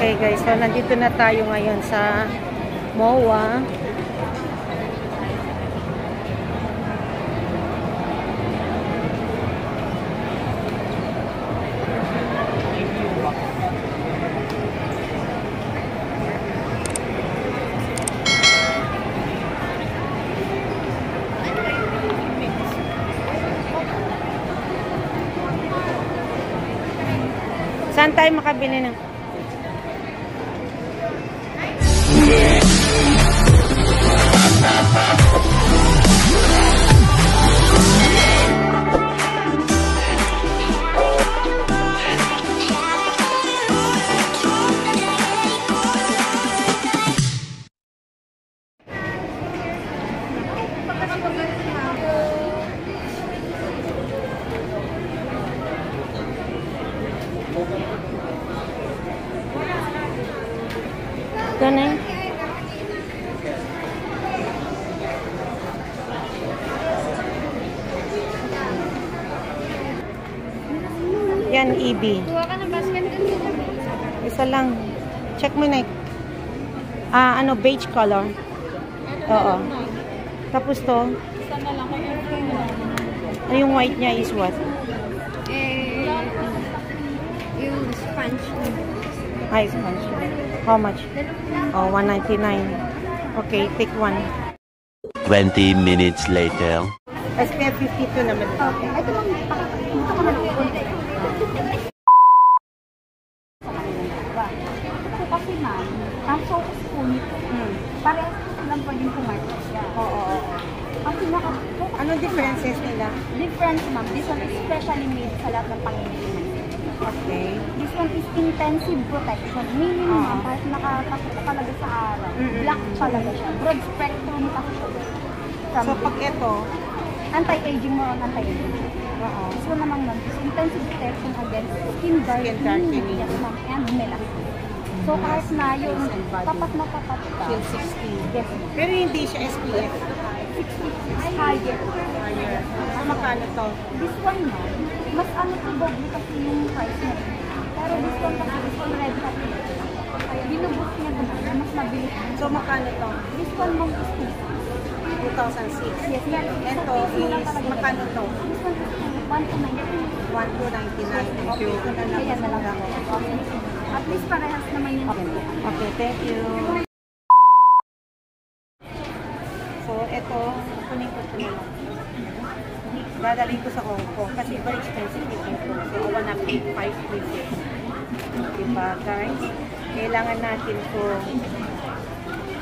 Okay guys, so nandito na tayo ngayon sa MOA. Saan tayo makabili ng... Ganun. Yan, EB. Kuha ka ng basket. Isa lang. Check mo na. Ano, beige color. Oo. Tapos to. Isa na lang. Yung white niya is what? Yung sponge. Sponge. How much? Oh, $1.99. Okay, take one. 20 minutes later. SPF 52 naman. Okay. Ito lang. Ito ko na lang. So kasi ma'am, ang focus po nito. Parehas po silang pwedeng pumartos siya. Oo. Kasi Anong differences nila? difference ma'am, this one is specially made sa lahat ng pangingilinan. Okay. This one is intensive protection. Meaning ma'am, kahit nakatakot ka talaga sa araw, black talaga siya. Broad spectrum kasi siya. So pag ito, Anti-aging mo ang anti-aging. This one naman ma'am, is intensive protection against skin darkening. Yes ma'am, and melasma. So kahit na yung tapat na tapat ka. till 60. Yes. Pero hindi siya SPF. 60 higher. Magkano to? This one ma'am, mas ano to doble kasi yung price niya. Pero this one red hat. Binubos niya naman na mas mabilis. So magkano to? This one ma'am is 2006. yes, yan. Ito is magkano to? This one is 1,299. 1,299. Okay, ito na lang. Ayan na lang ako. Okay. At least parehas naman yun. Okay, thank you. So, ito, kunin ko ito na lang. Dadalhin ko sa Hong Kong kasi very expensive ito. So, I wanna pay 5 pesos. Diba, guys? Kailangan natin to.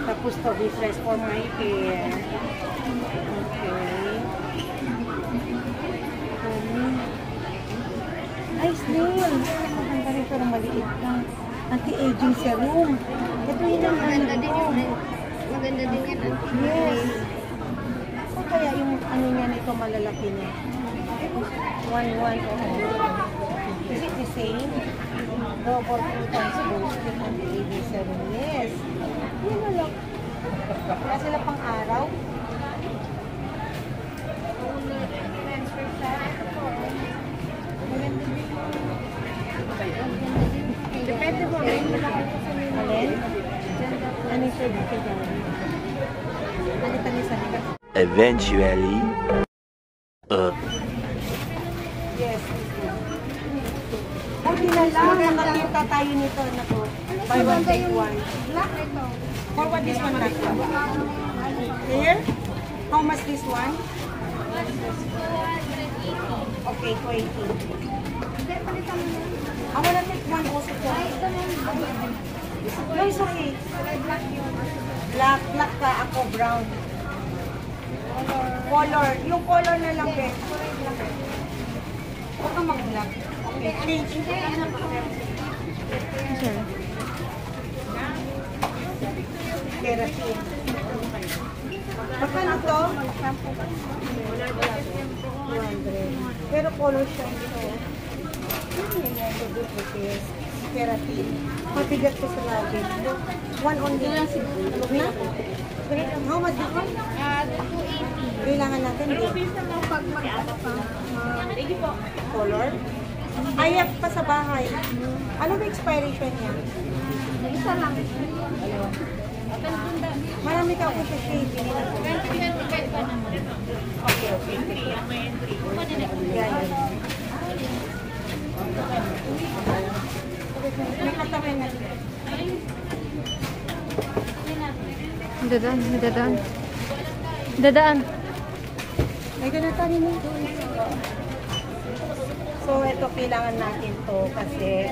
Tapos to, refresh for my hair. Okay. Ay, snail! Maganda rin pero maliit lang. Anti-aging serum. Ito yun ang Maganda din yun. Maganda din yan. Yes. So, kaya yung ano niya nito malalaki niya. 1,100. Is it the same? Double 2 times boosted anti-aging serum. Yes. Yun na lang. Wala sila pang araw. Depende po. Alin? Ano yung service ka dyan? Palitan niya sa higas. Eventually. Yes. Buti na lang. Nakakita tayo nito. Naku. Buy one, take one. Black ito. For what this one like? Here? How much this one? Okay, 20. Hindi, palitan mo na. I wanna take one also for. No, it's okay. Black, black ka. Ako, brown. Color. Yung color na lang, Ben. Huwag kang mag-black. Okay, change. Sure. Keratin. Magkano to? 200. Pero color siya ito. Keratin. Mabigat ko sa lagi. One only. Ano na? How much ako? 280. Kailangan natin din. Color? Ayak pa sa bahay. Ano ba expiration niya? Isa lang. Marami ka ako sa shade. Okay, okay. May katawin na siya. Dadaan. May ganatan mo. So, ito kailangan natin to kasi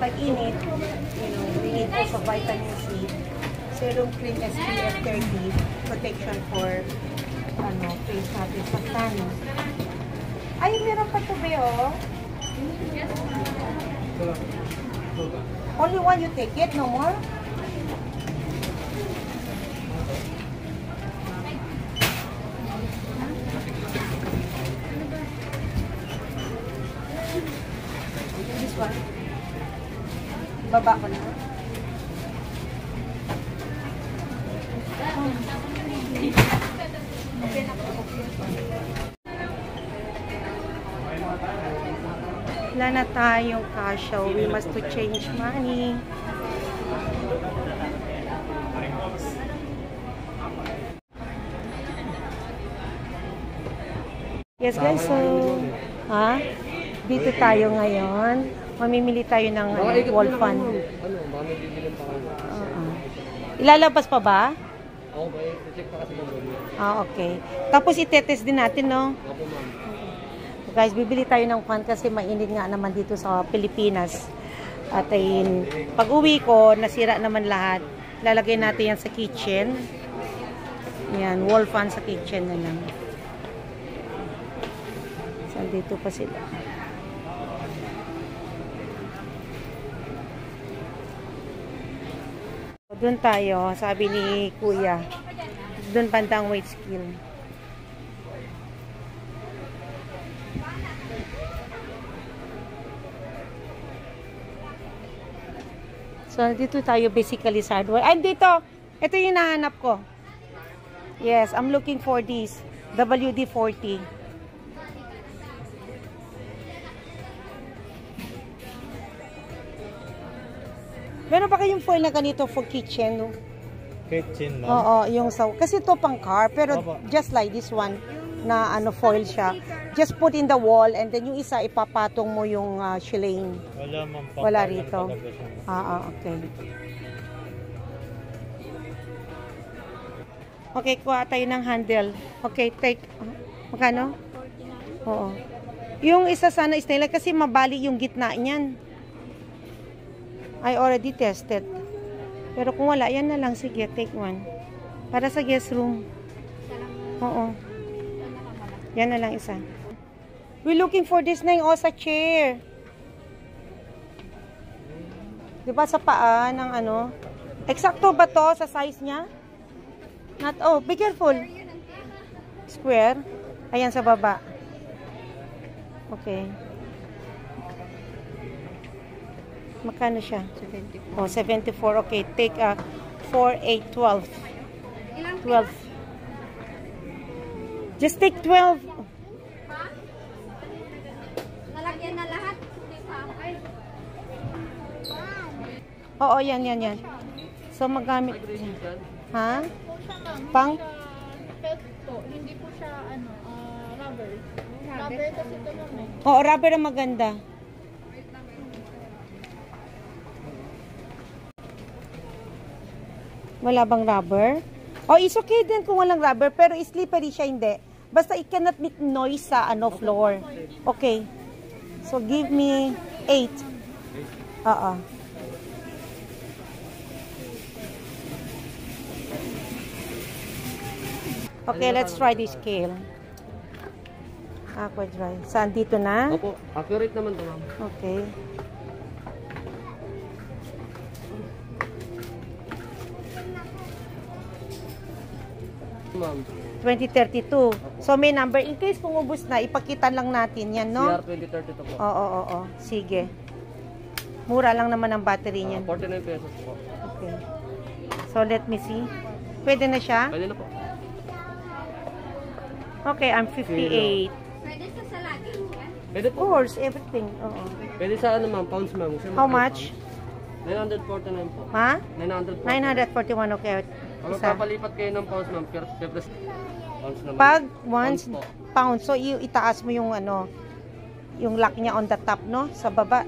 pag-init, we need also vitamin C, serum cream SPF 30, protection for face natin sa tan. Ay, meron pa ito ba oh? Only one you take it, no more? This one. Baba ko na. Wala na tayong cash, so we must to change money. Yes guys, so dito tayo ngayon. Mamimili tayo ng wall fan. Ilalabas pa ba? Oo, check pa kasi ng okay. Tapos itetest din natin, no? Guys, bibili tayo ng fan kasi mainit nga naman dito sa Pilipinas. At ayun, pag uwi ko, nasira naman lahat. Lalagay natin yan sa kitchen. Yan, wall fan sa kitchen na lang. So, dito pa sila. Doon tayo, sabi ni Kuya. Doon bandang weight skill. So, dito tayo basically sa hardware. Ay, dito! Ito yung nahanap ko. Yes, I'm looking for this. WD-40. Meron pa kayong foil na ganito for kitchen, no? kitchen, ma'am. Oo, yung sa... Kasi ito pang car, pero Opo. just like this one, na foil siya. Just put in the wall, and then yung isa, ipapatong mo yung shilling. Wala, ma'am. Wala rito. Okay. Okay, kuha tayo ng handle. Okay, take... Magkano? Oo. Yung isa sana stainless kasi mabali yung gitna niyan. I already tested. Pero kung wala, yan na lang. Sige, take one. Para sa guest room. Oo. Yan na lang isa. We're looking for this na yung sa chair. Diba sa paa ng Eksakto ba to sa size niya? Not, be careful. Square. Ayan sa baba. Okay. Magkano siya? 74. Oh, 74. Okay, take 4, 8, 12. 12. Just take 12. Nalagyan na lahat. Oo, yan. So, magamit. Ha? Pang? Hindi po siya rubber. Rubber kasi ito naman. Oo, rubber ang maganda. Wala bang rubber? Oh, it's okay din kung walang rubber, pero slippery siya, hindi. Basta it cannot make noise sa floor. Okay. So, give me 8. Oo. Okay, let's try this scale. Aqua dry. Saan? Dito na? Opo, accurate naman to, ma'am. Okay. Ma'am. 2032. So, may number. In case kung ubos na, ipakita lang natin yan, no? CR 2032 po. Oo. Sige. Mura lang naman ang battery niyan. 49 pesos po. Okay. So, let me see. Pwede na siya? Pwede na po. Okay, I'm 58. Pwede sa salagin yan? Pwede Of po. course, everything. Oo. Pwede sa ma'am, pounds, ma'am. How much? 949 po. Ha? 949. 941, okay. Kung Isa. papalipat kayo ng pounds, ma'am, pounds naman. Pag once Pounds po. pound, so itaas mo yung ano, yung lock niya on the top, no? Sa baba.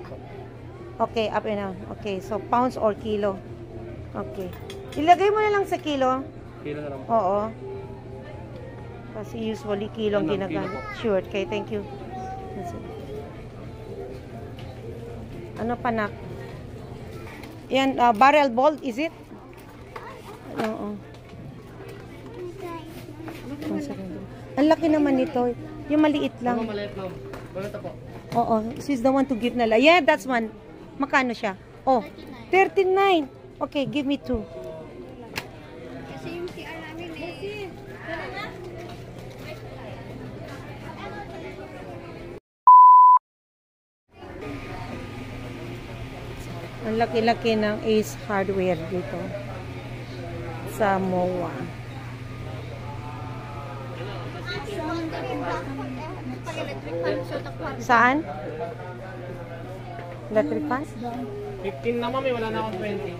Okay, up and down. Okay, so pounds or kilo. Okay. Ilagay mo na lang sa kilo. Kilo na lang po. Oo. Kasi usually kilo ang Ano, ginagamit. kilo po. Sure, okay, thank you. Ano pa nak? Yan, barrel bolt, is it? Oo. Ang laki naman nito. Yung maliit Ma'am, lang. maliit, ma'am. Ito po. Oo, she's the one to give na lang. Yeah, that's one. Makano siya? Oh, 39. Okay, give me 2. Kasi yung CR namin eh. Ang laki-laki ng Ace Hardware dito sa MOA. Pag-electric fan, so takpan. Saan? Electric fan? 15 na, ma'am. Wala na akong 20.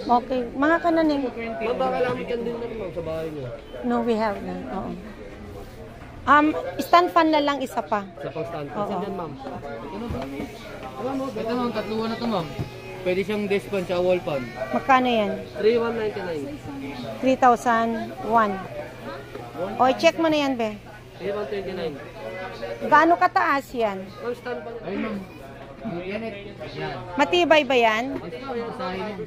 Okay, mga kananing. Ma'am, baka lang weekend din na, ma'am, sa bahay niyo. No, we have na. Oo. Stand fan na lang isa pa. Sa pang-stand. Oo. Kasi dyan, ma'am. Ito, ma'am. Tatluhan na to, ma'am. Pwede siyang desk fan tsaka wall fan. Magkano yan? 3,199. 3,001. O, check mo na yan, be. 3,129. Gaano kataas yan? Ma'am, stand pa. Ay, ma'am. Yan. Matibay ba yan? Usahin mo.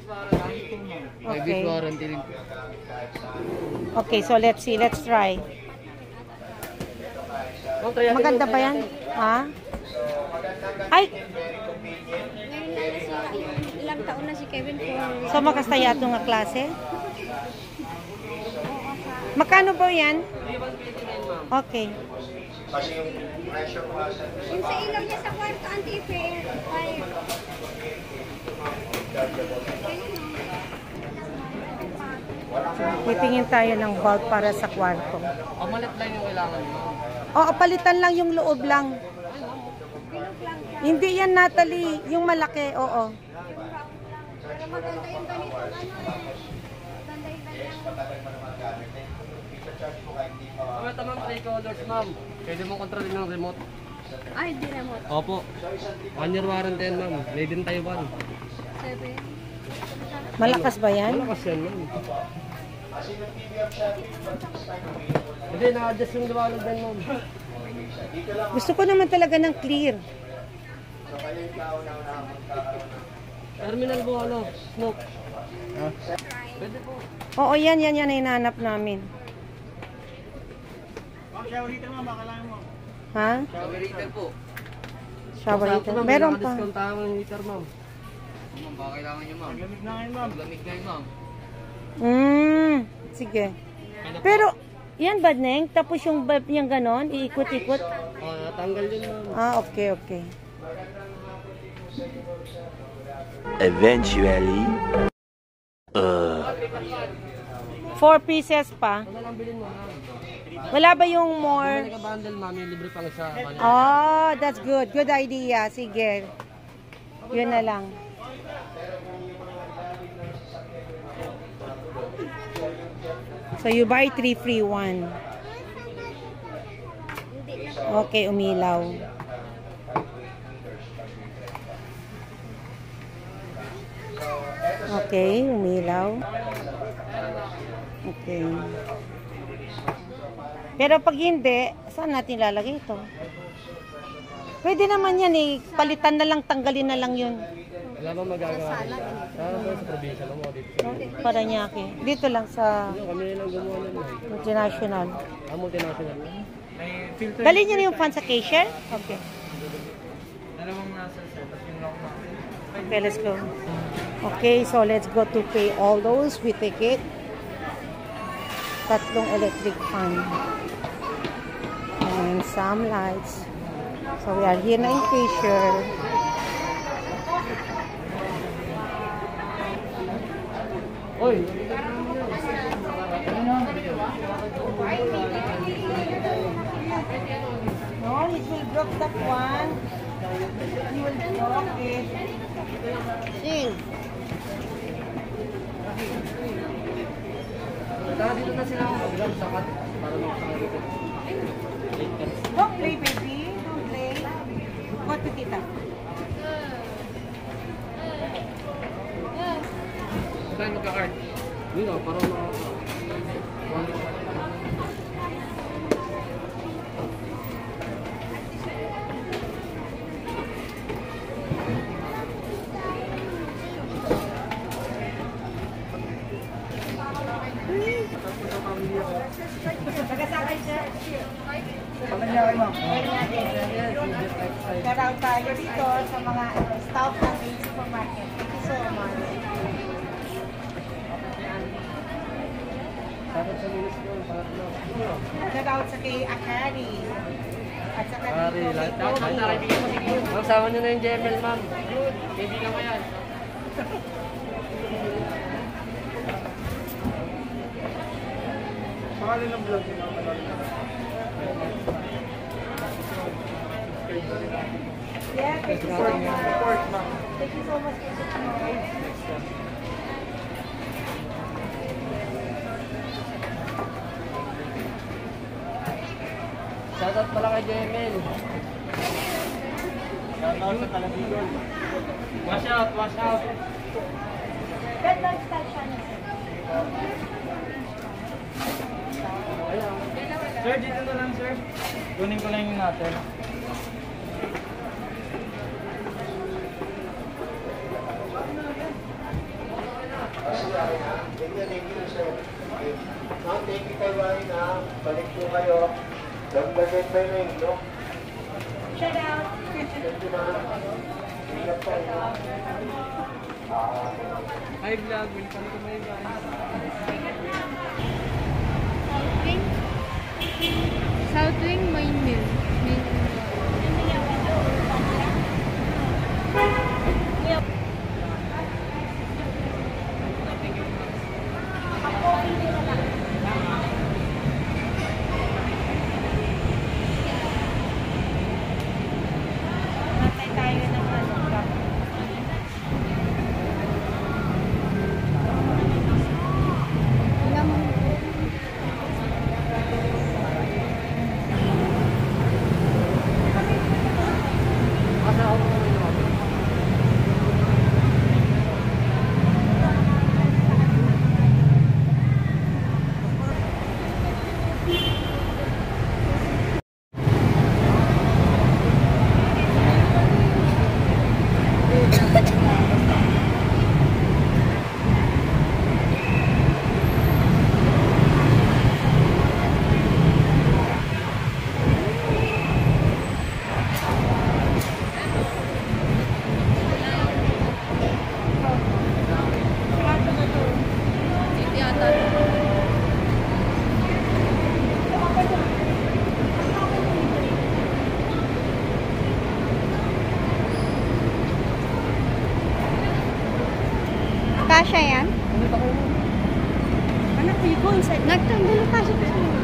Okay. warranty rin. Okay, so let's see. Let's try. Ma'am, try natin Maganda yung- ba yan? Ha? Ay! Ngayon na si, ilang taon na si Kevin for... So, makastayato nga klase? Magkano ba yan? 3,129, ma'am. Okay. Yung sa ilaw niya sa kwarto, anti-fair. Ay, Titingin tayo ng bulb para sa kwarto. Pamalit lang yung kailangan, ma'am. O, palitan lang yung loob lang. Hindi yan, Natalie. Yung malaki, oo. pero maganda yung ganito. Ano eh. Maganda yung Ma'am, ito, ma'am, 3 colors, ma'am. Pwede mong kontrolin ng remote. Ay, di remote. Opo. 1 year warranty yan, ma'am. Made in Taiwan. 7. Malakas ba yan? Malakas yan, ma'am. Hindi, na-adjust yung liwanag din, ma'am. Gusto ko naman talaga ng clear. Terminal po, ano, smoke. Pwede po. Oo, yan ang hinahanap namin. Ha? Shower heater po. Shower heater. Ma'am, Meron pa. discount tayo ng heater, ma'am. Ma'am, baka kailangan nyo, ma'am. Lamig na ngayon, ma'am. Lamig na yun, ma'am. Sige. Pero, yan ba, Neng? Tapos yung bulb niyang ganon, iikot-ikot? Natanggal yun, ma'am. Okay. Eventually. 4 pieces pa. Ano lang bilhin mo, ma'am? Wala ba yung more? May naka-bundle, ma'am. Yung libre pang isa. Oh, that's good. Good idea. Sige. Yun na lang. So, you buy 3 free 1. Okay, umilaw. Okay, umilaw. Okay. Pero pag hindi, saan natin lalagay ito? Pwede naman yan eh. Palitan na lang, tanggalin na lang yun. Wala ba magagawa? Saan ba sa probinsya lang mo dito? Paranaque. Dito lang sa Kami nilang gumawa nun. multinational. Multinational. Dali niyo na yung fan sa cashier? Okay. Okay, let's go. Okay, so let's go to pay all those. We take it. Tatlong electric fan. And some lights. So we are here na in cashier. Oy! No, it will drop that one. Tara dito na sila ang mag-grab sa kat. Para makasama dito. Don't play, baby. Don't play. Go to tita. Saan magka-card? Dito, para Nagasakay siya. Shout out tayo dito sa mga staff ng A Supermarket. Thank you so much. Shout out sa kay Akari. At saka Pare, dito lahat kay lahat Tony. na kaibigan mo. Ma'am, sama nyo na yung GML, ma'am. Kaibigan mo yan. Pangalan ng vlog yung mga Yeah, thank you so much. support, ma'am. Thank you so much for support. Shoutout pala kay GML. Shoutout sa Kalabigol. Wash out, wash out. Red lifestyle channel. Sir, dito na lang, sir. Kunin ko lang yung natin. Thank you kay Ryan, ha. Balik po kayo. Dagdagan pa yun, no? Shout out. Thank you, ma'am. Ingat po. Hi vlog, welcome to my guys. Southwing? Southwing main meal. Main Natay tayo ng ano. Asa ako naman yung ako. Kasha yan? Anak, will you go inside? Nagtanggal kasha.